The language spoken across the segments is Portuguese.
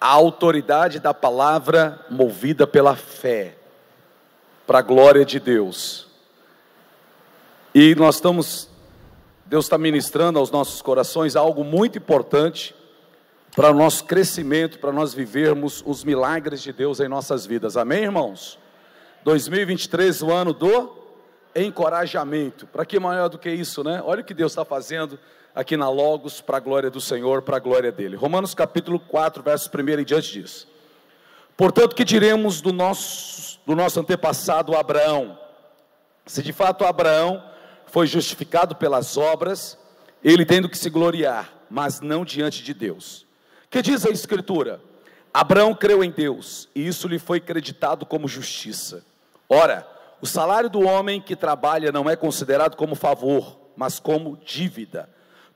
A autoridade da palavra movida pela fé, para a glória de Deus. E Deus está ministrando aos nossos corações algo muito importante para o nosso crescimento, para nós vivermos os milagres de Deus em nossas vidas. Amém, irmãos? 2023, o ano do encorajamento. Para que maior do que isso, né? Olha o que Deus está fazendo aqui na Logos, para a glória do Senhor, para a glória dele. Romanos capítulo 4, verso 1 e diante disso. Portanto, que diremos do nosso antepassado Abraão? Se de fato Abraão foi justificado pelas obras, ele tendo que se gloriar, mas não diante de Deus. Que diz a Escritura? Abraão creu em Deus, e isso lhe foi creditado como justiça. Ora, o salário do homem que trabalha não é considerado como favor, mas como dívida.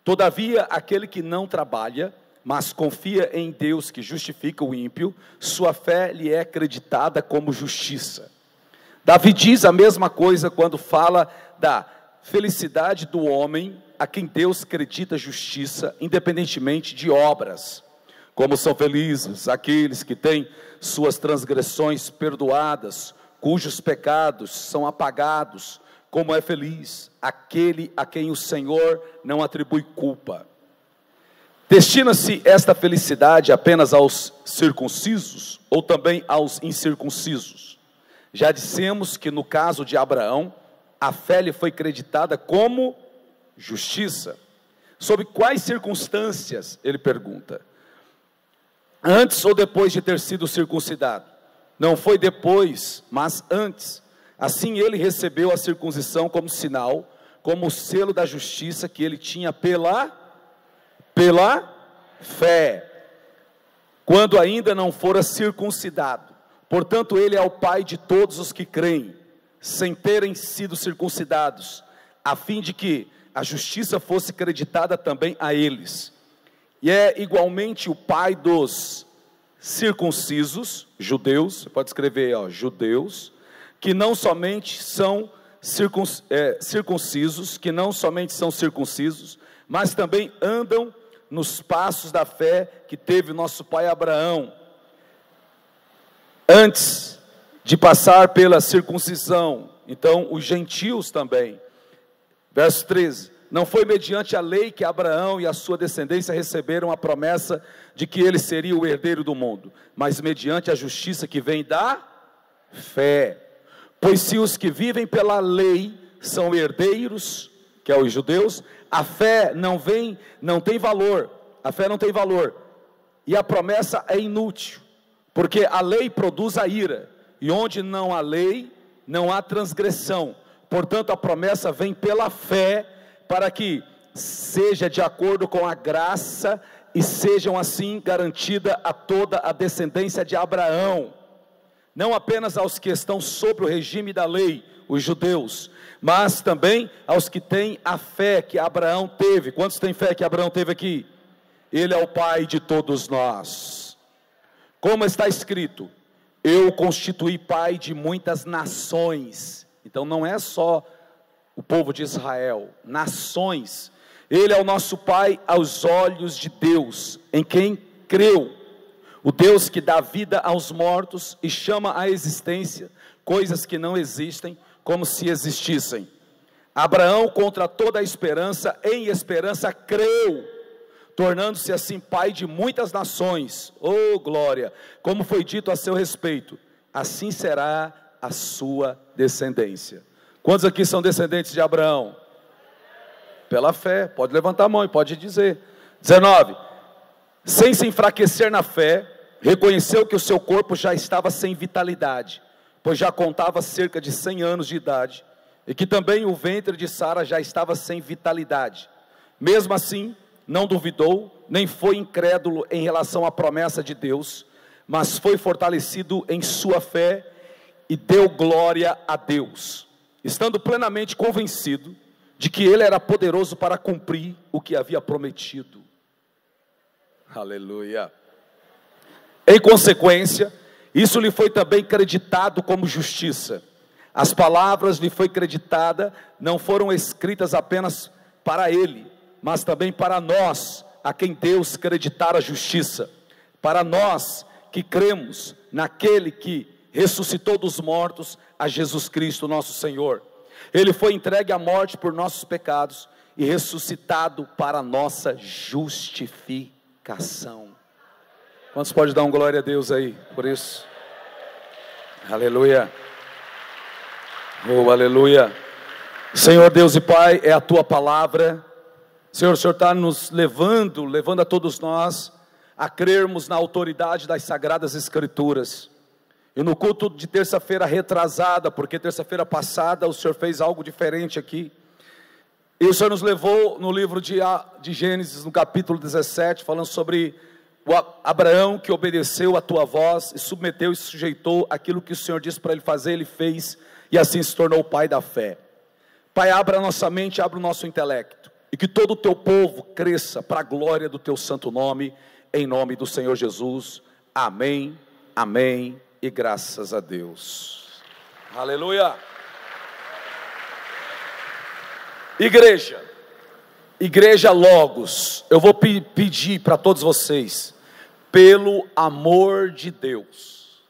Todavia, aquele que não trabalha, mas confia em Deus que justifica o ímpio, sua fé lhe é acreditada como justiça. Davi diz a mesma coisa quando fala da felicidade do homem a quem Deus acredita justiça, independentemente de obras. Como são felizes aqueles que têm suas transgressões perdoadas, cujos pecados são apagados. Como é feliz aquele a quem o Senhor não atribui culpa. Destina-se esta felicidade apenas aos circuncisos ou também aos incircuncisos? Já dissemos que no caso de Abraão, a fé lhe foi creditada como justiça. Sob quais circunstâncias, ele pergunta? Antes ou depois de ter sido circuncidado? Não foi depois, mas antes. Assim ele recebeu a circuncisão como sinal, como o selo da justiça que ele tinha pela fé, quando ainda não fora circuncidado. Portanto, ele é o pai de todos os que creem, sem terem sido circuncidados, a fim de que a justiça fosse creditada também a eles. E é igualmente o pai dos circuncisos, judeus, você pode escrever aí, judeus, que não somente são circuncisos, mas também andam nos passos da fé que teve nosso pai Abraão, antes de passar pela circuncisão. Então os gentios também. Verso 13, não foi mediante a lei que Abraão e a sua descendência receberam a promessa de que ele seria o herdeiro do mundo, mas mediante a justiça que vem da fé. Pois se os que vivem pela lei são herdeiros, que é os judeus, a fé não tem valor, e a promessa é inútil, porque a lei produz a ira, e onde não há lei, não há transgressão. Portanto, a promessa vem pela fé, para que seja de acordo com a graça, e sejam assim garantida a toda a descendência de Abraão, não apenas aos que estão sob o regime da lei, os judeus, mas também aos que têm a fé que Abraão teve. Quantos têm fé que Abraão teve aqui? Ele é o pai de todos nós. Como está escrito, eu o constituí pai de muitas nações. Então não é só o povo de Israel, nações. Ele é o nosso pai aos olhos de Deus, em quem creu. O Deus que dá vida aos mortos e chama à existência coisas que não existem, como se existissem. Abraão, contra toda a esperança, em esperança creu, tornando-se assim pai de muitas nações. Oh glória! Como foi dito a seu respeito, assim será a sua descendência. Quantos aqui são descendentes de Abraão? Pela fé, pode levantar a mão e pode dizer. 19, sem se enfraquecer na fé, reconheceu que o seu corpo já estava sem vitalidade, pois já contava cerca de 100 anos de idade, e que também o ventre de Sara já estava sem vitalidade. Mesmo assim, não duvidou, nem foi incrédulo em relação à promessa de Deus, mas foi fortalecido em sua fé, e deu glória a Deus, estando plenamente convencido de que ele era poderoso para cumprir o que havia prometido. Aleluia. Em consequência, isso lhe foi também creditado como justiça. As palavras lhe foi creditada, não foram escritas apenas para ele, mas também para nós, a quem Deus creditara a justiça. para nós que cremos naquele que ressuscitou dos mortos, a Jesus Cristo nosso Senhor. Ele foi entregue à morte por nossos pecados e ressuscitado para a nossa justificação. Quantos podem dar um glória a Deus aí por isso? Aleluia. Oh, aleluia. Senhor Deus e Pai, é a Tua palavra. Senhor, o Senhor está nos levando a todos nós a crermos na autoridade das Sagradas Escrituras. E no culto de terça-feira retrasada, porque terça-feira passada o Senhor fez algo diferente aqui, e o Senhor nos levou no livro de Gênesis, no capítulo 17, falando sobre o Abraão que obedeceu a Tua voz, e submeteu e sujeitou aquilo que o Senhor disse para ele fazer, ele fez, e assim se tornou o pai da fé. Pai, abra a nossa mente, abra o nosso intelecto, e que todo o Teu povo cresça para a glória do Teu santo nome, em nome do Senhor Jesus. Amém, amém. E graças a Deus. Aleluia. Igreja Logos, eu vou pedir para todos vocês, pelo amor de Deus,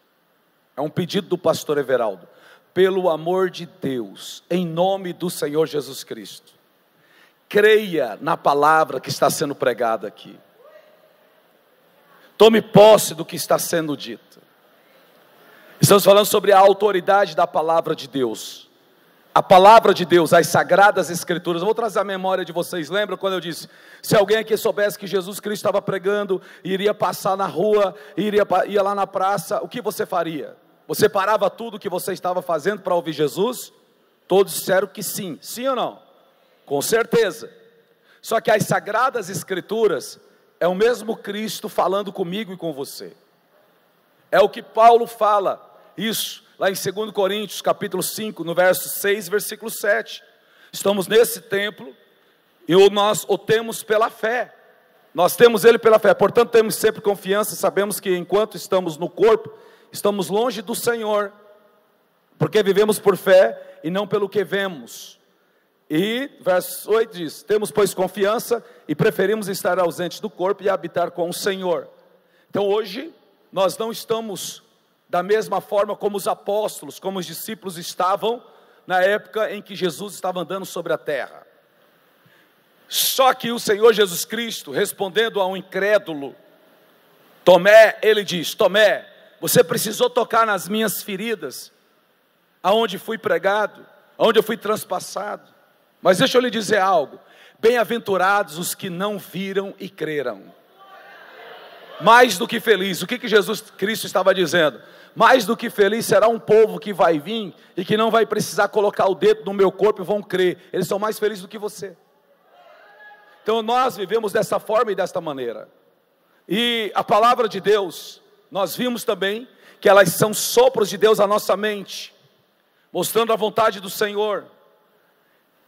é um pedido do pastor Everaldo, pelo amor de Deus, em nome do Senhor Jesus Cristo, creia na palavra que está sendo pregada aqui, tome posse do que está sendo dito. Estamos falando sobre a autoridade da palavra de Deus. A palavra de Deus, as Sagradas Escrituras. Eu vou trazer a memória de vocês. Lembra quando eu disse, se alguém aqui soubesse que Jesus Cristo estava pregando, iria passar na rua, ia lá na praça, o que você faria? Você parava tudo o que você estava fazendo para ouvir Jesus? Todos disseram que sim. Sim ou não? Com certeza. Só que as Sagradas Escrituras é o mesmo Cristo falando comigo e com você. É o que Paulo fala, isso, lá em 2 Coríntios, capítulo 5, no verso 6, versículo 7. Estamos nesse templo, e nós o temos pela fé. Nós temos ele pela fé, portanto temos sempre confiança, sabemos que enquanto estamos no corpo, estamos longe do Senhor, porque vivemos por fé e não pelo que vemos. E verso 8 diz, temos pois confiança e preferimos estar ausentes do corpo e habitar com o Senhor. Então hoje, nós não estamos da mesma forma como os apóstolos, como os discípulos estavam na época em que Jesus estava andando sobre a terra. Só que o Senhor Jesus Cristo, respondendo a um incrédulo, Tomé, ele diz, Tomé, você precisou tocar nas minhas feridas, aonde fui pregado, aonde eu fui transpassado. Mas deixa eu lhe dizer algo, bem-aventurados os que não viram e creram. Mais do que feliz, o que Jesus Cristo estava dizendo? Mais do que feliz será um povo que vai vir e que não vai precisar colocar o dedo no meu corpo e vão crer. Eles são mais felizes do que você. Então nós vivemos dessa forma e desta maneira. E a palavra de Deus, nós vimos também que elas são sopros de Deus à nossa mente, mostrando a vontade do Senhor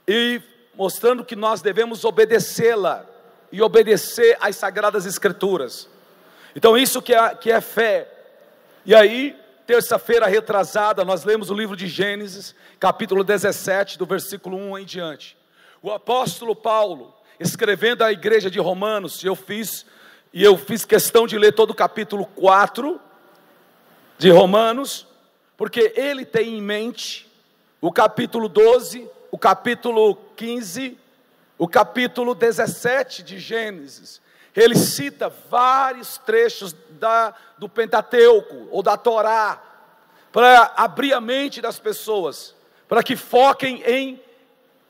e mostrando que nós devemos obedecê-la e obedecer às Sagradas Escrituras. Então isso que é fé. E aí, terça-feira retrasada, nós lemos o livro de Gênesis, capítulo 17, do versículo 1 em diante. O apóstolo Paulo, escrevendo à igreja de Romanos, eu fiz questão de ler todo o capítulo 4 de Romanos, porque ele tem em mente o capítulo 12, o capítulo 15, o capítulo 17 de Gênesis. Ele cita vários trechos do Pentateuco, ou da Torá, para abrir a mente das pessoas, para que foquem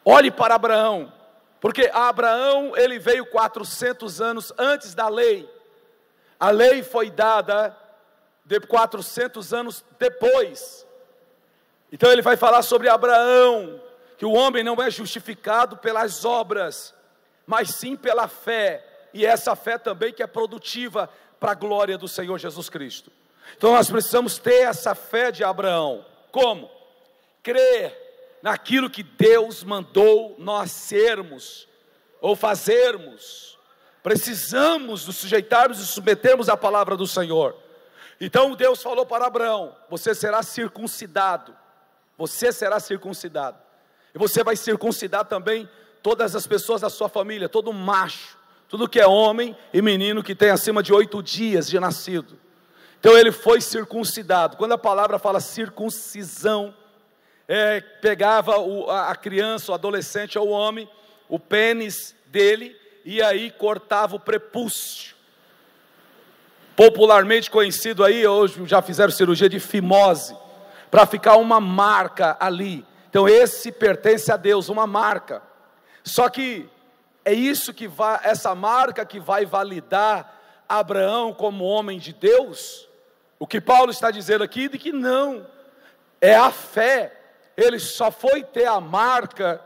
olhe para Abraão, porque Abraão, ele veio 400 anos antes da lei, a lei foi dada de 400 anos depois. Então ele vai falar sobre Abraão, que o homem não é justificado pelas obras, mas sim pela fé, e essa fé também que é produtiva para a glória do Senhor Jesus Cristo. Então nós precisamos ter essa fé de Abraão. Como? Crer naquilo que Deus mandou nós sermos, ou fazermos. Precisamos nos sujeitarmos e submetermos à palavra do Senhor. Então Deus falou para Abraão, você será circuncidado, e você vai circuncidar também todas as pessoas da sua família, todo macho tudo que é homem e menino que tem acima de 8 dias de nascido. Então ele foi circuncidado. Quando a palavra fala circuncisão, pegava a criança, o adolescente ou o homem, o pênis dele, e aí cortava o prepúcio, popularmente conhecido aí, hoje já fizeram cirurgia de fimose, para ficar uma marca ali. Então esse pertence a Deus, uma marca. Só que é isso que vai, essa marca que vai validar Abraão como homem de Deus. O que Paulo está dizendo aqui de que não, é a fé. Ele só foi ter a marca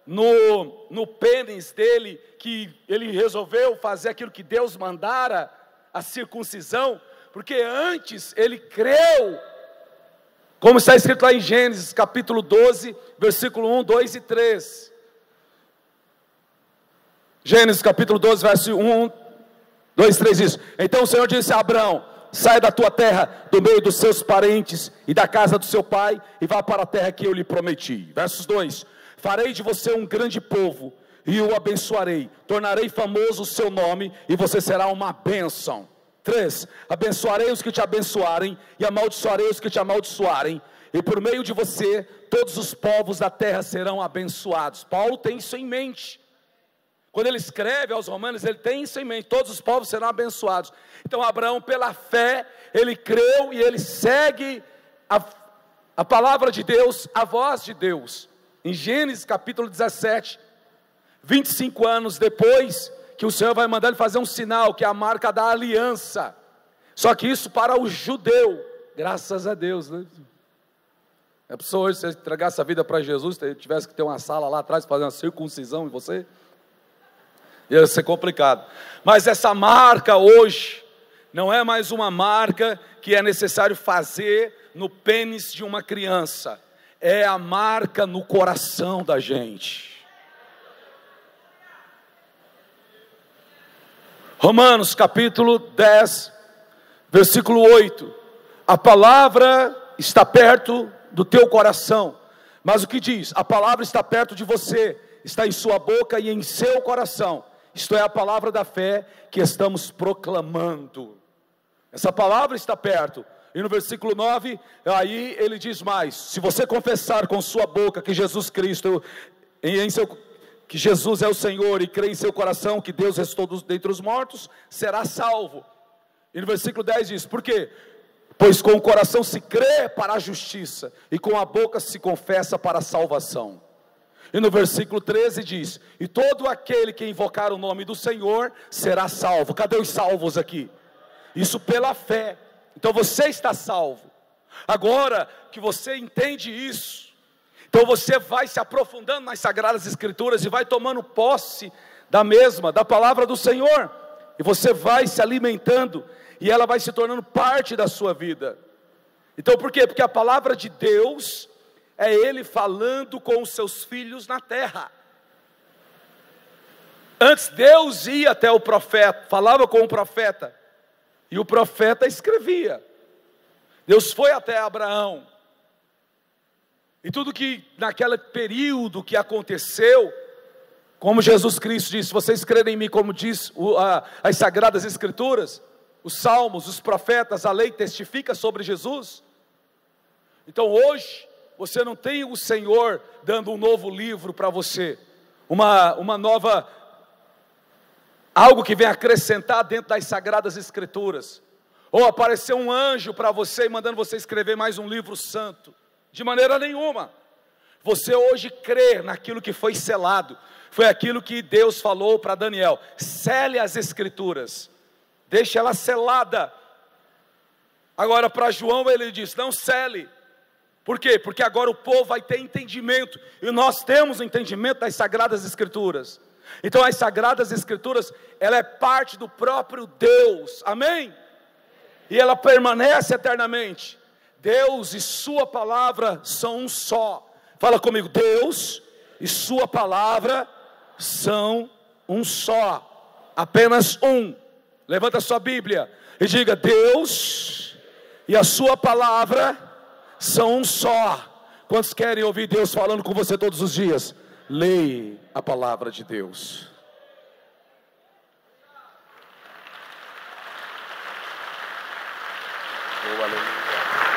no pênis dele, que ele resolveu fazer aquilo que Deus mandara, a circuncisão, porque antes ele creu, como está escrito lá em Gênesis capítulo 12, versículo 1, 2 e 3. Gênesis capítulo 12, verso 1, 2 e 3 diz: Então o Senhor disse a Abraão: saia da tua terra, do meio dos seus parentes e da casa do seu pai, e vá para a terra que eu lhe prometi. Versos 2: farei de você um grande povo, e o abençoarei, tornarei famoso o seu nome, e você será uma bênção. 3: abençoarei os que te abençoarem, e amaldiçoarei os que te amaldiçoarem, e por meio de você, todos os povos da terra serão abençoados. Paulo tem isso em mente. Quando ele escreve aos Romanos, ele tem isso em mente: todos os povos serão abençoados. Então Abraão, pela fé, ele creu e ele segue a palavra de Deus, a voz de Deus. Em Gênesis capítulo 17, 25 anos depois, que o Senhor vai mandar ele fazer um sinal, que é a marca da aliança. Só que isso para o judeu, graças a Deus, né? A pessoa hoje, se você entregasse a vida para Jesus, tivesse que ter uma sala lá atrás, fazer uma circuncisão em você, ia ser complicado. Mas essa marca hoje, não é mais uma marca que é necessário fazer no pênis de uma criança, é a marca no coração da gente. Romanos capítulo 10, versículo 8, a palavra está perto do teu coração, mas o que diz? A palavra está perto de você, está em sua boca e em seu coração, isto é a palavra da fé que estamos proclamando. Essa palavra está perto. E no versículo 9, aí ele diz mais: se você confessar com sua boca que Jesus Cristo, que Jesus é o Senhor, e crer em seu coração que Deus ressuscitou dentre os mortos, será salvo. E no versículo 10 diz: por quê? Pois com o coração se crê para a justiça, e com a boca se confessa para a salvação. E no versículo 13 diz: e todo aquele que invocar o nome do Senhor será salvo. Cadê os salvos aqui? Isso pela fé. Então você está salvo. Agora que você entende isso, então você vai se aprofundando nas Sagradas Escrituras e vai tomando posse da palavra do Senhor, e você vai se alimentando, e ela vai se tornando parte da sua vida. Então por quê? Porque a palavra de Deus é Ele falando com os seus filhos na terra. Antes Deus ia até o profeta, falava com o profeta, e o profeta escrevia. Deus foi até Abraão, e tudo que naquele período que aconteceu, como Jesus Cristo disse: vocês crerem em mim, como diz as Sagradas Escrituras, os Salmos, os profetas, a lei testifica sobre Jesus. Então hoje, você não tem o Senhor dando um novo livro para você, uma nova, algo que vem acrescentar dentro das Sagradas Escrituras, ou aparecer um anjo para você e mandando você escrever mais um livro santo. De maneira nenhuma. Você hoje crê naquilo que foi selado. Foi aquilo que Deus falou para Daniel: sele as Escrituras, deixe ela selada. Agora para João ele diz: não sele. Por quê? Porque agora o povo vai ter entendimento, e nós temos o entendimento das Sagradas Escrituras. Então as Sagradas Escrituras, ela é parte do próprio Deus, amém? E ela permanece eternamente. Deus e sua palavra são um só. Fala comigo: Deus e sua palavra são um só, apenas um. Levanta a sua Bíblia e diga: Deus e a sua palavra são um só. Quantos querem ouvir Deus falando com você todos os dias? Leia a palavra de Deus. aleluia.